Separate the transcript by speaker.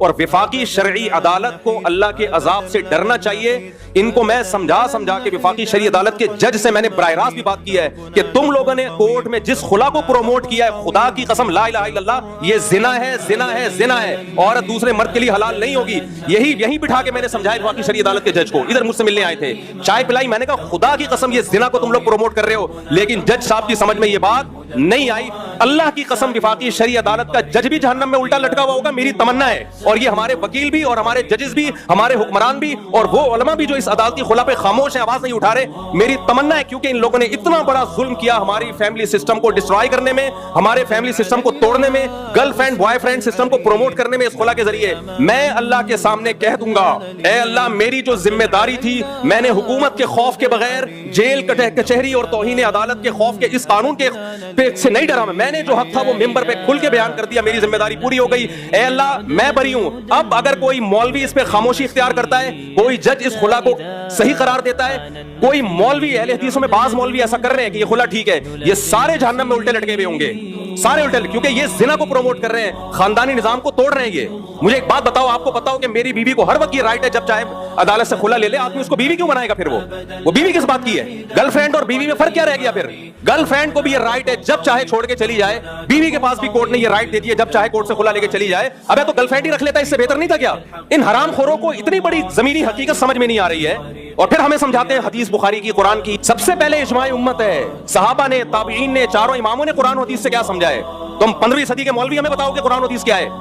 Speaker 1: اور وفاقی شرعی عدالت کو اللہ کے عذاب سے ڈرنا چاہیے. ان کو میں سمجھا کے وفاقی شرعی عدالت کے جج سے میں نے براہ راست بھی بات کی ہے کہ تم لوگوں نے کورٹ میں جس خلا کو پروموٹ کیا ہے، خدا کی قسم لا الہ الا اللہ، یہ زنا ہے، زنا ہے، زنا ہے. عورت دوسرے مرد کے لیے حلال نہیں ہوگی. یہی بٹھا کے میں نے سمجھایا وفاقی شرعی عدالت کے جج کو. ادھر مجھ سے ملنے آئے تھے، چائے پلائی، میں نے کہا خدا کی قسم یہ زنا کو تم لوگ پروموٹ کر رہے ہو. لیکن جج صاحب کی سمجھ میں یہ بات نہیں آئی. اللہ کی قسم وفاقی شرعی عدالت کا جج بھی جہنم میں الٹا لٹکا ہوا ہوگا، میری تمنا ہے. اور یہ ہمارے وکیل بھی اور ہمارے ججز بھی، ہمارے حکمران بھی اور وہ علماء بھی جو اس عدالتی خلا پہ خاموش ہیں، آواز نہیں اٹھا رہے، میری تمنا ہے. کیونکہ ان لوگوں نے اتنا بڑا ظلم کیا ہماری فیملی سسٹم کو ڈسٹرائے کرنے میں، ہمارے فیملی سسٹم کو توڑنے میں، girl friend boy friend system کو پروموٹ کرنے میں اس خلا کے ذریعے. میں اللہ کے سامنے کہہ دوں گا، اے اللہ میری جو ذمہ داری تھی، میں نے حکومت کے خوف کے بغیر، جیل کچہری اور توہین عدالت کے خوف کے اس قانون کے سے نہیں ڈرا. میں نے جو حق تھا وہ ممبر پہ کھل کے بیان کر دیا، میری ذمہ داری پوری ہو گئی. اے اللہ میں بری ہوں. اب اگر کوئی مولوی اس پہ خاموشی اختیار کرتا ہے، کوئی جج اس خلا کو صحیح قرار دیتا ہے، کوئی مولوی، اہل حدیثوں میں بعض مولوی ایسا کر رہے ہیں کہ یہ خلا ٹھیک ہے، یہ سارے جہنم میں الٹے لٹکے ہوئے ہوں گے، سارے الٹے، کیونکہ یہ زنا کو پروموٹ کر رہے ہیں، خاندانی نظام کو توڑ رہے ہیں. یہ مجھے ایک بات بتاؤ، آپ کو پتا ہو کہ میری بیوی کو ہر وقت یہ رائٹ ہے جب چاہے عدالت سے خلا لے لے. آدمی اس کو بیوی کیوں بنائے گا؟ پھر وہ بیوی کس بات کی ہے؟ گرل فرینڈ اور بیوی میں فرق کیا رہ گیا؟ پھر گرل فرینڈ کو بھی یہ رائٹ ہے جب چاہے چھوڑ کے چلی جائے، بیوی کے پاس بھی کورٹ نے یہ رائٹ دے دی ہے جب چاہے کورٹ سے خلا لے کے چلی جائے. ابے تو گرل فرینڈ ہی رکھ لیتا، اس سے بہتر نہیں تھا کیا؟ ان حرام خوروں کو اتنی بڑی زمینی حقیقت سمجھ میں نہیں آ رہی ہے، اور پھر ہمیں سمجھاتے ہیں حدیث بخاری کی، قرآن کی. سب سے پہلے اجماع امت ہے، صحابہ نے، تابعین نے، چاروں اماموں نے قرآن و حدیث سے کیا سمجھا ہے. تم 15ویں صدی کے مولوی ہمیں بتاؤ کہ قرآن و حدیث کیا ہے؟